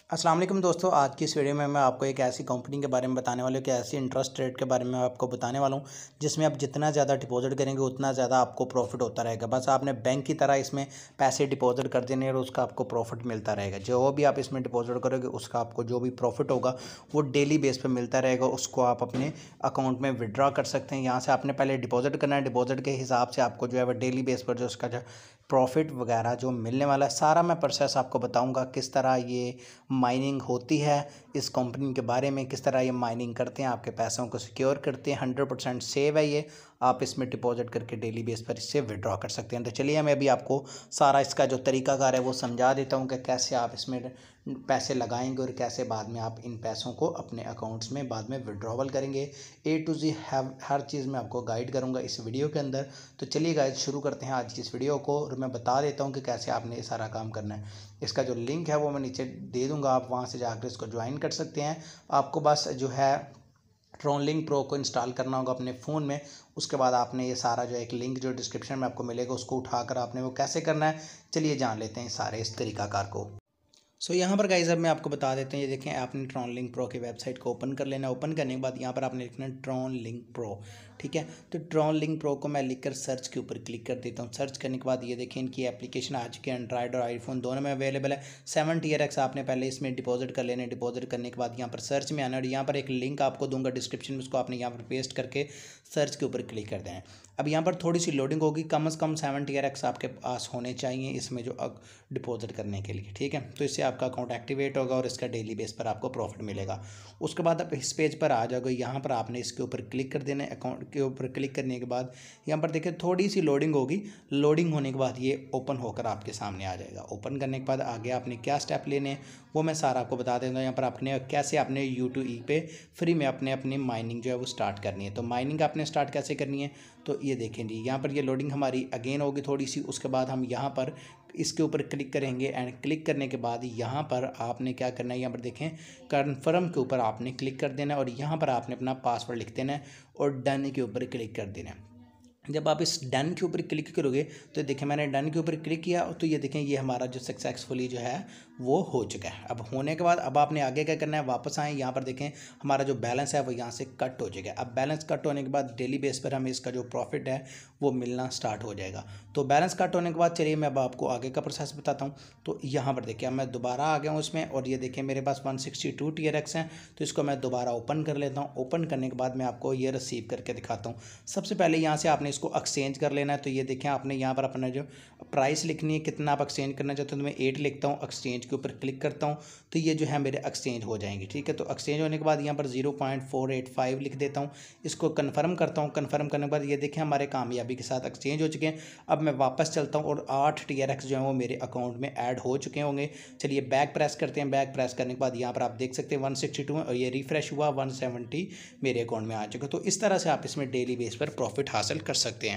अस्सलाम वालेकुम दोस्तों, आज की इस वीडियो में मैं आपको एक ऐसी कंपनी के बारे में बताने वाला हूँ कि ऐसी इंटरेस्ट रेट के बारे में आपको बताने वाला हूँ जिसमें आप जितना ज़्यादा डिपॉजिट करेंगे उतना ज़्यादा आपको प्रॉफिट होता रहेगा। बस आपने बैंक की तरह इसमें पैसे डिपॉजिट कर देने और उसका आपको प्रॉफिट मिलता रहेगा। जो भी आप इसमें डिपॉजिट करोगे उसका आपको जो भी प्रॉफिट होगा वो डेली बेस पर मिलता रहेगा। उसको आप अपने अकाउंट में विड्रॉ कर सकते हैं। यहाँ से आपने पहले डिपॉजिट करना है, डिपॉजिट के हिसाब से आपको जो है वो डेली बेस पर जो उसका जो प्रॉफिट वगैरह जो मिलने वाला है सारा मैं प्रोसेस आपको बताऊंगा। किस तरह ये माइनिंग होती है, इस कंपनी के बारे में, किस तरह ये माइनिंग करते हैं, आपके पैसों को सिक्योर करते हैं। 100% सेव है ये, आप इसमें डिपॉजिट करके डेली बेस पर इससे विड्रॉ कर सकते हैं। तो चलिए मैं अभी आपको सारा इसका जो तरीकाकार है वो समझा देता हूँ कि कैसे आप इसमें पैसे लगाएंगे और कैसे बाद में आप इन पैसों को अपने अकाउंट्स में बाद में विड्रॉवल करेंगे। ए टू जी हर चीज़ मैं आपको गाइड करूँगा इस वीडियो के अंदर। तो चलिए गाइड शुरू करते हैं आज की इस वीडियो को और मैं बता देता हूँ कि कैसे आपने ये सारा काम करना है। इसका जो लिंक है वो मैं नीचे दे दूँगा, आप वहाँ से जाकर इसको ज्वाइन कर सकते हैं। आपको बस जो है ट्रॉनलिंक प्रो को इंस्टॉल करना होगा अपने फ़ोन में। उसके बाद आपने ये सारा जो एक लिंक जो डिस्क्रिप्शन में आपको मिलेगा उसको उठाकर आपने वो कैसे करना है, चलिए जान लेते हैं सारे इस तरीकाकार को। यहाँ पर गाइस अब मैं आपको बता देते हैं। ये देखें, आपने ट्रॉनलिंक प्रो की वेबसाइट को ओपन कर लेना। ओपन करने के बाद यहाँ पर आपने लिखना है ट्रॉनलिंक प्रो, ठीक है। तो ट्रॉनलिंक प्रो को मैं लिखकर सर्च के ऊपर क्लिक कर देता हूँ। सर्च करने के बाद ये देखें, इनकी एप्लीकेशन आ चुकी है, एंड्रॉयड और आईफोन दोनों में अवेलेबल है। 7 TRX आपने पहले इसमें डिपॉजिट कर लेना है। डिपॉजिट करने के बाद यहाँ पर सर्च में आना और यहाँ पर एक लिंक आपको दूंगा डिस्क्रिप्शन में, उसको आपने यहाँ पर पेस्ट करके सर्च के ऊपर क्लिक कर देना है। अब यहाँ पर थोड़ी सी लोडिंग होगी, कम से कम 7 TRX आपके पास होने चाहिए इसमें जो डिपॉजिट करने के लिए, ठीक है। तो इससे आपका अकाउंट एक्टिवेट होगा और इसका डेली बेस पर आपको प्रॉफिट मिलेगा। उसके बाद आप इस पेज पर आ जाओगे, यहाँ पर आपने इसके ऊपर क्लिक कर देना है। अकाउंट के ऊपर क्लिक करने के बाद यहाँ पर देखिए थोड़ी सी लोडिंग होगी। लोडिंग होने के बाद ये ओपन होकर आपके सामने आ जाएगा। ओपन करने के बाद आगे आपने क्या स्टेप लेने हैं वो मैं सारा आपको बता देता हूँ। यहाँ पर आपने कैसे आपने U2E पे फ्री में अपनी माइनिंग जो है वो स्टार्ट करनी है। तो माइनिंग आपने स्टार्ट कैसे करनी है, तो ये देखें जी, यहाँ पर ये लोडिंग हमारी अगेन होगी थोड़ी सी। उसके बाद हम यहाँ पर इसके ऊपर क्लिक करेंगे एंड क्लिक करने के बाद यहाँ पर आपने क्या करना है, यहाँ पर देखें कन्फर्म के ऊपर आपने क्लिक कर देना है और यहाँ पर आपने अपना पासवर्ड लिख देना है और डन के ऊपर क्लिक कर देना है। जब आप इस डन के ऊपर क्लिक करोगे तो देखिए मैंने डन के ऊपर क्लिक किया तो ये देखें ये हमारा जो सक्सेसफुली जो है वो हो चुका है। अब होने के बाद अब आपने आगे क्या करना है, वापस आए, यहाँ पर देखें हमारा जो बैलेंस है वो यहाँ से कट हो जाएगा। अब बैलेंस कट होने के बाद डेली बेस पर हमें इसका जो प्रॉफिट है वो मिलना स्टार्ट हो जाएगा। तो बैलेंस कट होने के बाद चलिए मैं अब आपको आगे का प्रोसेस बताता हूँ। तो यहाँ पर देखिए मैं दोबारा आ गया हूँ इसमें और ये देखिए मेरे पास 162 TRX हैं। तो इसको मैं दोबारा ओपन कर लेता हूँ। ओपन करने के बाद मैं आपको ये रिसीव करके दिखाता हूँ। सबसे पहले यहाँ से आपने इसको एक्सचेंज कर लेना है। तो ये देखें आपने यहाँ पर अपना जो प्राइस लिखनी है, कितना आप एक्सचेंज करना चाहते हो, तो मैं 8 लिखता हूँ, एक्सचेंज के ऊपर क्लिक करता हूँ तो ये जो है मेरे एक्सचेंज हो जाएंगे, ठीक है। तो एक्सचेंज होने के बाद यहाँ पर 0.485 लिख देता हूँ, इसको कन्फर्म करता हूँ। कन्फर्म करने के बाद ये देखें हमारे कामयाबी के साथ एक्सचेंज हो चुके हैं। अब मैं वापस चलता हूँ और 8 TRX जो है वो मेरे अकाउंट में ऐड हो चुके होंगे। चलिए बैक प्रेस करते हैं। बैक प्रेस करने के बाद यहाँ पर आप देख सकते हैं 162 और ये रिफ्रेश हुआ 170 मेरे अकाउंट में आ चुका। तो इस तरह से आप इसमें डेली बेस पर प्रॉफिट हासिल कर सकते हैं।